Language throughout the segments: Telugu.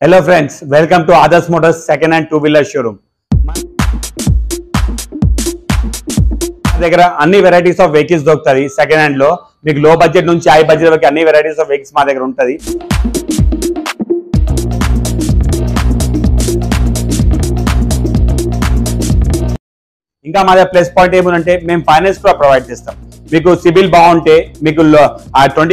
Hello friends, welcome to Adarsh Motors second hand two-wheeler showroom. దగ్గర అన్ని వెరైటీస్ ఆఫ్ వెహికల్స్ దొరుకుతాయి. సెకండ్ హ్యాండ్ లో మీకు లో బడ్జెట్ నుంచి హై బడ్జెట్ వరకు అన్ని వెరైటీస్ ఆఫ్ వెహికల్స్ మా దగ్గర ఉంటది. ఇంకా మా దగ్గర ప్లస్ పాయింట్ ఏమంటే మేము ఫైనాన్స్ కూడా ప్రొవైడ్ చేస్తాం. మీకు సిబిల్ బాగుంటే మీకు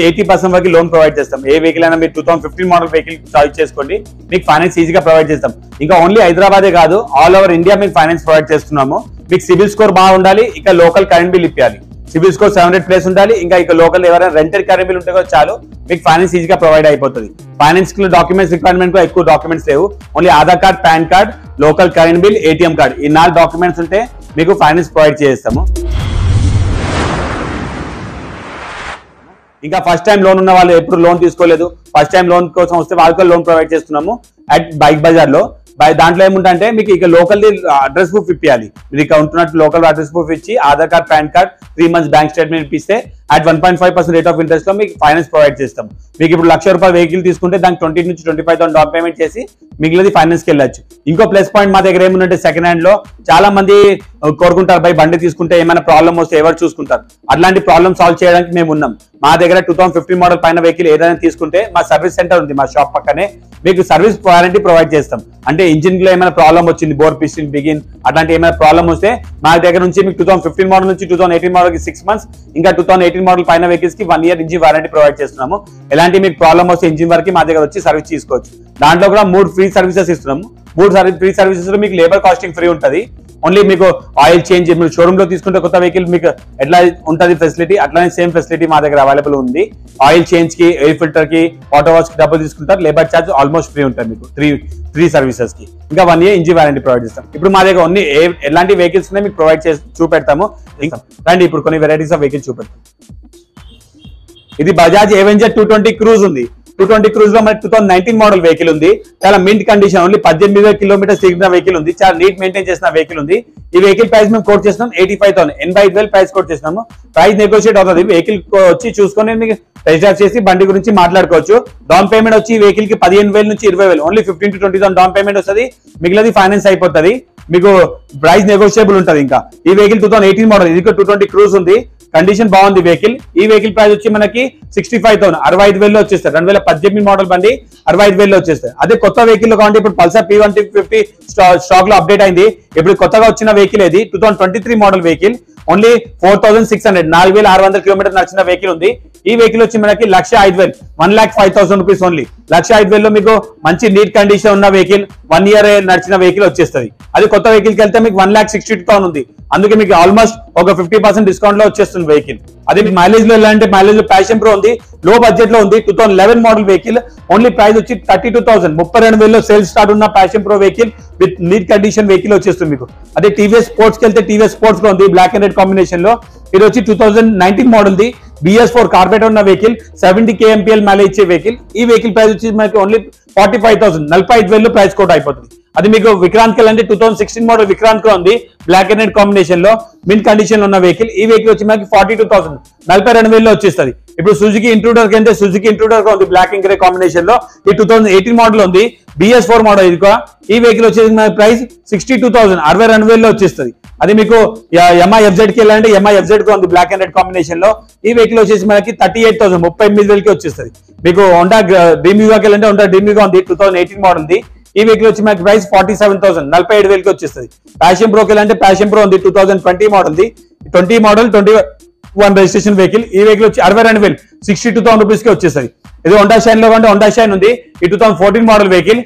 80% వరకు లోన్ ప్రొవైడ్ చేస్తాం. ఏ వెహికల్ అయినా మీరు 2015 మోడల్ వెహికల్ చాయిస్ చేసుకోండి, మీకు ఫైనాన్స్ ఈజీగా ప్రొవైడ్ చేస్తాం. ఇంకా ఓన్లీ హైదరాబాదే కాదు, ఆల్ ఓవర్ ఇండియా మీకు ఫైనాన్స్ ప్రొవైడ్ చేస్తున్నాము. మీకు సిబిల్ స్కోర్ బాగుండాలి, ఇక లోకల్ కరెంట్ బిల్ ఇప్పాలి. సిబిల్ స్కోర్ 700+ ఉండాలి. ఇంకా ఇక లోకల్ ఎవరైనా రెంటెడ్ కరెంట్ బిల్ ఉంటే కూడా చాలు, మీకు ఫైనాన్స్ ఈజీగా ప్రొవైడ్ అయిపోతుంది. ఫైనాన్స్ కి డాక్యుమెంట్స్ రిక్వైర్మెంట్ కూడా ఎక్కువ డాక్యుమెంట్స్ లేవు. Only Aadhaar card, pan card, local current bill, ATM card, ఈ 4 డాక్యుమెంట్స్ ఉంటే మీకు ఫైనాన్స్ ప్రొవైడ్ చేస్తాము. ఇంకా ఫస్ట్ టైం లోన్ ఉన్న వాళ్ళు, ఎప్పుడు లోన్ తీసుకోలేదు, ఫస్ట్ టైం లోన్ కోసం వస్తే వాళ్ళకి లోన్ ప్రొవైడ్ చేస్తున్నాము అట్ బైక్ బజార్ లో. దాంట్లో ఏముంటే మీకు ఇక లోకల్ అడ్రస్ ప్రూఫ్ ఇప్పించాలి. మీరు ఇక ఉంటున్నట్టు లోకల్ అడ్రస్ ప్రూఫ్ ఇచ్చి Aadhaar card, pan card, 3 months bank statement ఇప్పిస్తే అట్ 1.5% రేట్ ఆఫ్ ఇంట్రెస్ట్ లో మీకు ఫైనాన్స్ ప్రొవైడ్ చేస్తాం. మీకు ఇప్పుడు ₹1,00,000 వెహికల్ తీసుకుంటే దానికి 20 నుంచి 25,000 డౌన్ పేమెంట్ చేసి మిగిలినది ఫైనాన్స్ కి వెళ్ళొచ్చు. ఇంకో ప్లస్ పాయింట్ మా దగ్గర ఏముందంటే సెకండ్ హ్యాండ్ లో చాలా మంది కోరుకుంటారు, బై బండి తీసుకుంటే ఏమైనా ప్రాబ్లం వస్తే ఎవరు చూసుకుంటారు. అట్లాంటి ప్రాబ్లమ్ సాల్వ్ చేయడానికి మేము ఉన్నాం. మా దగ్గర 2015 మోడల్ పైన వెహికల్ ఏదైనా తీసుకుంటే మా సర్వీస్ సెంటర్ ఉంది మా షాప్ పక్కనే, మీకు సర్వీస్ వారంటీ ప్రొవైడ్ చేస్తాం. అంటే ఇంజిన్ లో ఏమైనా ప్రాబ్లం వచ్చింది, బోర్ పిస్టన్ బిగిన్ అట్లాంటి ఏమైనా ప్రాబ్లం వస్తే మా దగ్గర నుంచి మీకు 2015 మోడల్ నుంచి 2018 మోడల్ కి 6 months, ఇంకా 2018 మోడల్ పైన వెహికల్స్ కి 1 year ఇంజిన్ వారంటీ ప్రొవైడ్ చేస్తున్నాము. ఎలాంటి మీకు ప్రాబ్లం వస్తే ఇంజిన్ వరకు మా దగ్గర వచ్చి సర్వీస్ తీసుకోవచ్చు. దాంట్లో కూడా 3 ఫ్రీ సర్వీసెస్ ఇస్తున్నాము. 3 ఫ్రీ సర్వీసెస్ లో మీకు లేబర్ కాస్టింగ్ ఫ్రీ ఉంటుంది. ఓన్లీ మీకు ఆయిల్ చేంజ్, మీరు షోరూమ్ లో తీసుకుంటే కొత్త వెహికల్ మీకు ఎట్లా ఉంటుంది ఫెసిలిటీ, అట్లానే సేమ్ ఫెసిలిటీ మా దగ్గర అవైలబుల్ ఉంది. ఆయిల్ చేంజ్ కి, ఎయిర్ ఫిల్టర్ కి, ఆటో వాష్ కి డబ్బులు తీసుకుంటారు. లేబర్ ఛార్జ్ ఆల్మోస్ట్ ఫ్రీ ఉంటుంది మీకు 3 సర్వీసెస్ కి. ఇంకా 1 year ఇంజిన్ వారంటీ ప్రొవైడ్ చేస్తాం. ఇప్పుడు మా దగ్గర అన్ని ఎలాంటి వెహికల్స్ మీకు ప్రొవైడ్ చేసి చూపెడతాము. రండి ఇప్పుడు కొన్ని వెరైటీస్ ఆఫ్ వెహికల్స్ చూపెడతాం. ఇది బజాజ్ అవెంజర్ 220 క్రూజ్ ఉంది. 220 క్రూజ్ లో మనకి 2019 మోడల్ వెహికల్ ఉంది. చాలా మింట్ కండిషన్, ఓన్లీ 18,000 kilometers తిరిగిన వెహికల్ ఉంది. చాలా నీట్ మెయింటైన్ చేసిన వెహికల్ ఉంది. ఈ వెహికల్ ప్రైస్ మేము కోట్ చేస్తున్నాం 85,000, 85,000 ప్రైస్ కోట్ చేస్తున్నాము. ప్రైస్ నెగోషియేట్ అవుతుంది. వెహికల్ వచ్చి చూసుకొని టెస్ట్ డ్రైవ్ చేసి బండి గురించి మాట్లాడుకోవచ్చు. డౌన్ పేమెంట్ వచ్చి ఈ వెహికల్ కి 15,000 నుంచి 20,000, ఓన్లీ 15,000 to 20,000 డౌన్ పేమెంట్ వస్తుంది. మిగిలినది ఫైనాన్స్ అయిపోతుంది. మీకు ప్రైస్ నెగోషియబుల్ ఉంటుంది. ఇంకా ఈ వెహికల్ 2018 మోడల్, ఇది 220 క్రూజ్ ఉంది. కండిషన్ బాగుంది వెహికల్. ఈ వెహికల్ ప్రైస్ వచ్చి మనకి 65,000, 65,000 వచ్చేస్తారు. 2018 మోడల్ బండి 65,000 వచ్చేస్తాయి. అదే కొత్త వెహికల్ లో కావాలంటే ఇప్పుడు పల్సర్ P150 స్టాక్ లో అప్డేట్ అయింది. ఇప్పుడు కొత్తగా వచ్చిన వెహికల్ ఇది 2023 మోడల్ వెహికల్. ఓన్లీ 4,600, 4,600 kilometers నడిచిన వెహికల్ ఉంది. ఈ వెహికల్ వచ్చి మనకి 1,05,000, 1,05,000 రూపీస్ ఓన్లీ. 1,05,000 లో మీకు మంచి నీట్ కండిషన్ ఉన్న వెహికల్, 1 year నడిచిన వెహికల్ వచ్చేస్తుంది. అది కొత్త వెహికల్ కి వెళ్తే మీకు 1,62,000 ఉంది. అందుకే మీకు ఆల్మోస్ట్ ఒక 50% డిస్కౌంట్ లో వచ్చేస్తుంది వెహికల్. అదే మీకు మైలేజ్ లో ఎలా అంటే మైలేజ్ లో ప్యాషన్ ప్రో ఉంది, లో బడ్జెట్ లో ఉంది. 2011 మోడల్ వెహికల్, ఓన్లీ ప్రైస్ వచ్చి 32,000, 32,000 సేల్స్ స్టార్ట్ ఉన్న Passion Pro vehicle with neat condition vehicle వచ్చేస్తుంది మీకు. అదే టీవీఎస్ స్పోర్ట్స్ కి వెళ్తే టీవీఎస్ స్పోర్ట్స్ లో ఉంది, బ్లాక్ అండ్ రెడ్ కాంబినేషన్ లో. ఇది వచ్చి 2019 మోడల్ ది BS4 కార్బొరేటర్ ఉన్న వెహికల్, 70 kmpl మైలేజ్ ఇచ్చే వెహికల్. ఈ వెహికల్ ప్రైస్ వచ్చి మనకి ఓన్లీ 45,000, 45,000 ప్రైస్ కోట్ అయిపోతుంది. అది మీకు విక్రాంత్ కి అంటే 2016 మోడల్ విక్రాంత్ లో ఉంది, బ్లాక్ అండ్ రెడ్ కాంబినేషన్ లో మింట్ కండిషన్ లో ఉన్న వెహికల్. ఈ వెహికల్ వచ్చి మనకి 42,000, 42,000 వచ్చేస్తుంది. ఇప్పుడు సుజుకి ఇంట్రూడర్ కి అంటే సుజుకి ఇంట్రూడర్ గా ఉంది, బ్లాక్ అండ్ గ్రే కాంబినేషన్ లో. ఈ 2018 మోడల్ ఉంది, BS4 మోడల్. ఇది ఈ వెహికల్ వచ్చేసి మన ప్రైస్ 62,000, 62,000 వచ్చేస్తుంది. అది మీకు MI FZ కి వెళ్ళాలంటే MI FZ గా ఉంది, బ్లాక్ అండ్ రెడ్ కాంబినేషన్ లో. ఈ వెహికల్ వచ్చేసి మనకి 38,000, 38,000 కి వచ్చేస్తుంది. మీకు హోండా డ్రీమ్ యూగా వెళ్ళాలంటే హోండా డ్రీమ్ యూగా ఉంది, 2018 మోడల్ ది. ఈ వెహికల్ వచ్చి మనకి ప్రైస్ 47,000, 47,000 కి వచ్చేస్తుంది. ప్యాషన్ ప్రోకి వెళ్ళాలంటే ప్యాషన్ ప్రో ఉంది, 2020 model the. 20 model 21 registration vehicle. ఈ వెహికల్ వచ్చి 62,000, 62,000 రూపీస్ కి వచ్చేస్తుంది. ఇది హోండా షైన్ లో కంటే హోండా షైన్ ఉంది, ఈ 2014 మోడల్ వెహికల్.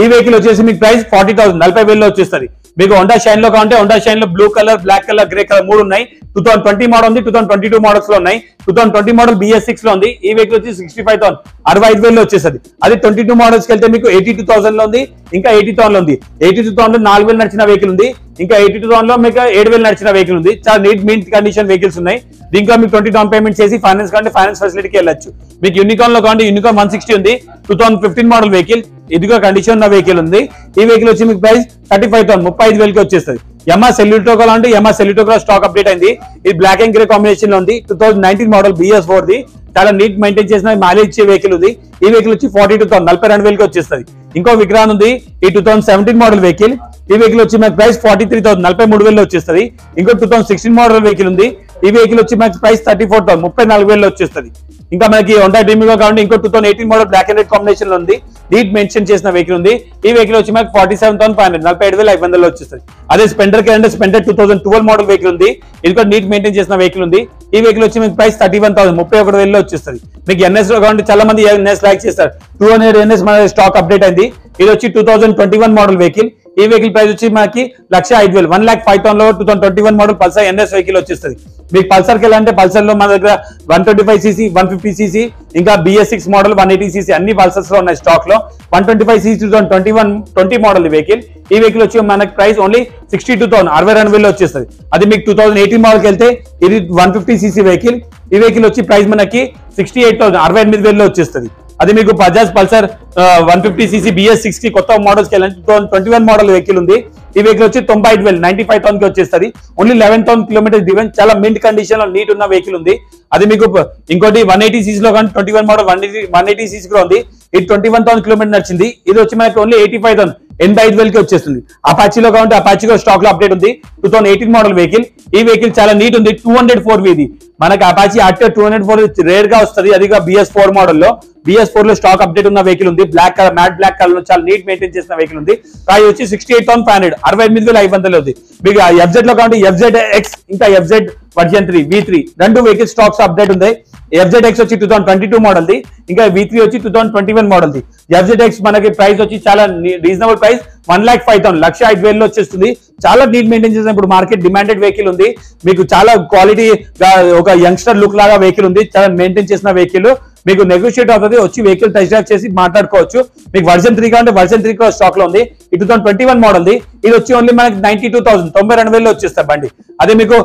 ఈ వెహికల్ వచ్చేసి మీకు ప్రైస్ 40,000, 40,000 వచ్చేస్తుంది. మీకు హోండా షైన్ లో కావాలంటే హోండా షైన్ లో blue colour, black colour, grey colour 3 ఉన్నాయి. 2020 మోడల్ ఉంది, 2022 మోడల్స్ లో ఉన్నాయి. 2020 మోడల్ BS6 లో ఉంది. ఈ వెహికల్ వచ్చి 65,000, 65,000 వచ్చేస్తుంది. అది 22 మోడల్స్ కి వెళ్తే మీకు 82,000 లో ఉంది, ఇంకా 80,000 లో ఉంది. 82,000 లో 4,000 నడిచిన వెహికల్ ఉంది, ఇంకా 82,000 లో మీకు 7,000 నడిచిన వెహికల్ ఉంది. చాలా నీట్ కండిషన్ వెహికల్స్ ఉన్నాయి. దీంట్లో మీకు 20 డౌన్ పేమెంట్ చేసి ఫైనాన్స్ కంటే ఫైనాన్స్ ఫెసిలిటీకి వెళ్ళొచ్చు. మీకు యూనికార్న్ లో కావాలంటే యూనికార్న్ 160 ఉంది, 2015 మోడల్ వెహికల్, ఇదిగో కండిషన్ ఉన్న వెహికల్ ఉంది. ఈ వెహికల్ వచ్చి మీకు ప్రైస్ 35,000 35,000కి వచ్చేస్తుంది. యమా సెల్యూటో కావాలంటే యమా సెల్యూటో కూడా స్టాక్ అప్డేట్ అయింది. ఇది బ్లాక్ అండ్ గ్రే కాంబినేషన్ లో ఉంది. 2019 మోడల్ BS4 ది, చాలా నీట్ మెయింటైన్ చేసిన మైలేజ్ ఇచ్చే వెహికల్ ఉంది. ఈ వెహికల్ వచ్చి 42,000 42,000కి వచ్చేస్తుంది. ఇంకో విక్రాన్ ఉంది, ఈ 2017 మోడల్ వెహికల్. ఈ వెహికల్ వచ్చి మనకి ప్రైస్ 43,000 43,000 వచ్చేస్తుంది. ఇంకో 2016 మోడల్ వెహికల్ ఉంది. ఈ వెహికల్ వచ్చి మనకి ప్రైస్ 34,000 34,000 వచ్చేస్తుంది. ఇంకా మనకి హోండా డ్రీమ్ కావాలంటే ఇంకో 2018 model black and red combination లో ఉంది. నీట్ మెన్షన్ చేసిన వెహికల్ ఉంది. ఈ వెహికల్ వచ్చి మనకి 47,500 47,500 వచ్చేస్తుంది. అదే స్పెండర్ కి అంటే స్పెండర్ 2012 మోడల్ వెహికల్ ఉంది. ఇది కూడా నీట్ మెయింటైన్ చేసిన వెహికల్ ఉంది. ఈ వెహికల్ వచ్చి మీకు ప్రైస్ 31,000 31,000 వచ్చేస్తుంది. మీకు NS లో కావాలంటే చాలా మంది NS లైక్ చేస్తారు. 200 NS మన స్టాక్ అప్డేట్ అయింది. ఇది వచ్చి 2021 మోడల్ వెహికల్. ఈ వెహికల్ ప్రైస్ వచ్చి మనకి 1,05,000 1,05,000 లో 2021 మోడల్ పల్సర్ NS వెహికల్ వచ్చేస్తుంది. మీకు పల్సర్ కి వెళ్ళాలంటే పల్సర్ లో మన దగ్గర 125cc 150cc ఇంకా BS6 మోడల్ 180cc అన్ని పల్సర్స్ లో ఉన్నాయి స్టాక్ లో. 125cc 2020 model vehicle. ఈ వెహికల్ వచ్చి మనకి ప్రైస్ ఓన్లీ 62,000 62,000 వచ్చేస్తుంది. అది మీకు 2018 మోడల్ కి వెళ్తే ఇది 150cc వెహికల్. ఈ వెహికల్ వచ్చి ప్రైస్ మనకి 68,000 68,000 వచ్చేస్తుంది. అది మీకు బజాజ్ పల్సర్ 150cc BS6 కి కొత్త మోడల్స్ కి వెళ్ళండి. 2021 మోడల్ వెహికల్ ఉంది. ఈ వెహికల్ వచ్చి 95,000 95,000 కి వచ్చేస్తుంది. ఓన్లీ 11,000 కిలోమీటర్స్ డ్రివెన్, చాలా మింట్ కండిషన్ లో నీట్ ఉన్న వెహికల్ ఉంది. అది మీకు ఇంకోటి 180cc లో కానీ 21 మోడల్ 180cc లో ఉంది. ఇది 21,000 కిలోమీటర్ నడిచింది. ఇది వచ్చి మనకి ఓన్లీ 85,000 85,000కి వచ్చేస్తుంది. అపాచీలో కావాలంటే అపాచీ స్టాక్ లో అప్డేట్ ఉంది. 2018 మోడల్ వెహికల్. ఈ వెహికల్ చాలా నీట్ ఉంది. 204 ఇది మనకి అపాచీ ఆర్టీఓ 204 రేర్ గా వస్తుంది. అది BS4 మోడల్ లో BS4 లో స్టాక్ అప్డేట్ ఉన్న వెహికల్ ఉంది. Black colour matte black colour లో చాలా నీట్ మెయింటైన్ చేసిన వెహికల్ ఉంది. ప్రైస్ వచ్చి 68,500 68,500 ఉంది. మీకు FZ లో కావాలంటే FZX ఇంకా FZ వర్జన్ 3 V3 రెండు వెహికల్ స్టాక్స్ అప్డేట్ ఉంది. FZX వచ్చి 2022 మోడల్ ది, ఇంకా V3 వచ్చి 2021 మోడల్ ది. FZX మనకి ప్రైస్ వచ్చి చాలా రీజనబుల్ ప్రైస్ 1,05,000 1,05,000 లో వచ్చేస్తుంది. చాలా నీట్ మెయింటైన్ చేసిన ఇప్పుడు మార్కెట్ డిమాండెడ్ వెహికల్ ఉంది. మీకు చాలా క్వాలిటీ ఒక యంగ్స్టర్ లుక్ లాగా వెహికల్ ఉంది. చాలా మెయింటైన్ చేసిన వెహికల్ మీకు నెగోషియేట్ అవుతుంది. వచ్చి వెహికల్ టెస్ట్ డ్రైవ్ చేసి మాట్లాడుకోవచ్చు. మీకు వర్జన్ 3 కావాలంటే వర్జన్ 3 కూడా స్టాక్ లో ఉంది. ఈ 2021 మోడల్ ది. ఇది వచ్చి ఓన్లీ మనకి 92,000 92,000 వచ్చేస్తాయి బండి. అదే మీకు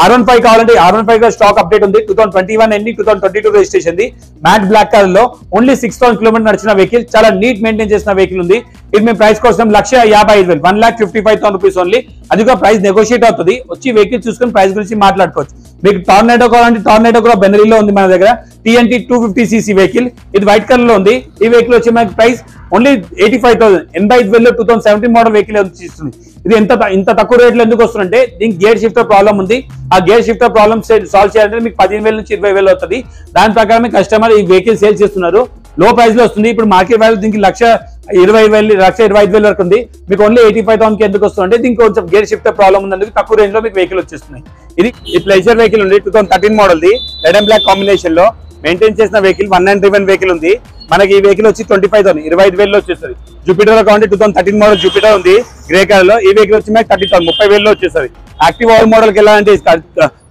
R15 కావాలంటే R15 కూడా స్టాక్ అప్డేట్ ఉంది. 2021 ఎన్ని 2022 రిజిస్ట్రేషన్ ది. మ్యాట్ బ్లాక్ కలర్ లో ఓన్లీ 6,000 కిలోమీటర్ నడిచిన వెహికల్, చాలా నీట్ మెయింటైన్ చేసిన వెహికల్ ఉంది. ఇది మేము ప్రైస్ కోసం 1,55,000 1,55,000 రూపీస్ ఓన్లీ. అది కూడా ప్రైస్ నెగోషియేట్ అవుతుంది. వచ్చి వెహికల్ చూసుకుని ప్రైస్ గురించి మాట్లాడుకోవచ్చు. మీకు టార్నేడో కావాలంటే టార్నేడో కూడా బెనరీలో ఉంది మన దగ్గర. TNT 250cc vehicle. ఇది వైట్ కలర్ లో ఉంది. ఈ వెహికల్ వచ్చి మనకి ప్రైస్ ఓన్లీ 85,000 85,000 2017 మోడల్ వెహికల్ ఇస్తుంది. ఇది ఇంత తక్కువ రేట్లో ఎందుకు వస్తుందంటే దీనికి గేర్ షిఫ్టర్ ప్రాబ్లం ఉంది. ఆ గేర్ షిఫ్టర్ ప్రాబ్లమ్ సాల్వ్ చేయాలంటే మీకు 15,000 నుంచి 20,000 అవుతుంది. దాని ప్రకారం కస్టమర్ ఈ వెహికల్ సేల్ చేస్తున్నారు. లో ప్రైస్ లో వస్తుంది. ఇప్పుడు మార్కెట్ వాల్యూ దీనికి 1,20,000 1,25,000 వరకు ఉంది. మీకు ఓన్లీ 85,000కి ఎందుకు వస్తుందంటే దీనికి కొంచెం గేర్ షిఫ్టర్ ప్రాబ్లం ఉంది. తక్కువ రేంజ్ లో మీకు వెహికల్ వచ్చేస్తున్నాయి. ఇది ఈ ప్లెజర్ వెహికల్ ఉంది. 2013 మోడల్ ది, రెడ్ అండ్ బ్లాక్ కాంబినేషన్ లో మెయింటైన్ చేసిన వెహికల్ 1 డ్రివెన్ వెహికల్ ఉంది. మనకి ఈ వెహికల్ వచ్చి 25,000 25,000 లో వచ్చేస్తుంది. జూపిటర్ లో కావాలంటే 2013 మోడల్ జూపిటర్ ఉంది గ్రే కలర్ లో. ఈ వెహికల్ వచ్చి మనకి 30,000 30,000 లో వచ్చేస్తుంది. యాక్టివ్ ఆల్ మోడల్ కి వెళ్ళాలంటే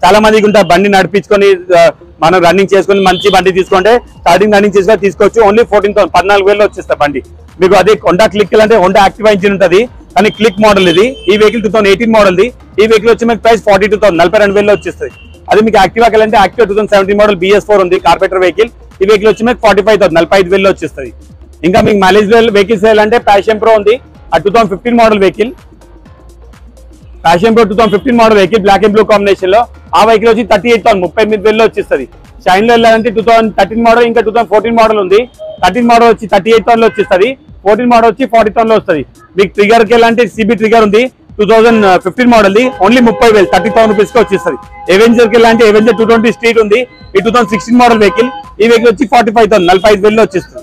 చాలా మందికి ఉంటారు బండి నడిపించుకొని మనం రన్నింగ్ చేసుకుని మంచి బండి తీసుకుంటే స్టార్టింగ్ రన్నింగ్ చేసుకొని తీసుకోవచ్చు. ఓన్లీ 14,000 14,000 లో వచ్చేస్తుంది బండి. మీకు అదే హోండా క్లిక్ అంటే హోండా యాక్టివా ఇంజిన్ ఉంటుంది కానీ క్లిక్ మోడల్ ఇది. ఈ వెహికల్ 2018 మోడల్ ది. ఈ వెహికల్ వచ్చి మనకి ప్రైస్ 42,000 42,000 లో వచ్చేస్తుంది. అది మీకు యాక్టివా వెళ్ళంటే యాక్టివా 2017 మోడల్ BS4 ఉంది కార్పొరేటర్ వెహికల్. ఈ వెహికల్ వచ్చి మనకి 45,000 45,000 లో వచ్చేస్తుంది. ఇంకా మీకు మైలేజ్ వెహికల్స్ వెళ్ళాలంటే ప్యాషన్ ప్రో ఉంది. ఆ 2015 model vehicle Passion Pro 2015 model vehicle black and blue combination లో. ఆ వెహికల్ వచ్చి 38,000 38,000 లో వచ్చేస్తుంది. షైన్ లో వెళ్ళాలంటే 2013 మోడల్ ఇంకా 2014 మోడల్ ఉంది. 13 మోడల్ వచ్చి 38,000 లో వచ్చేస్తుంది. 14 మోడల్ వచ్చి 40,000 లో వస్తుంది. మీకు ట్రిగర్ కి వెళ్ళాలంటే CB ట్రిగర్ ఉంది. 2015 మోడల్ ది. ఓన్లీ 30,000 30,000 రూపీస్ కి వచ్చేస్తుంది. ఎవెంజర్ కి వెళ్ళాలంటే ఎవెంజర్ 220 స్ట్రీట్ ఉంది. ఈ 2016 మోడల్ వెహికల్. ఈ వెహికల్ వచ్చి 45,000 45,000 లో వచ్చేస్తుంది.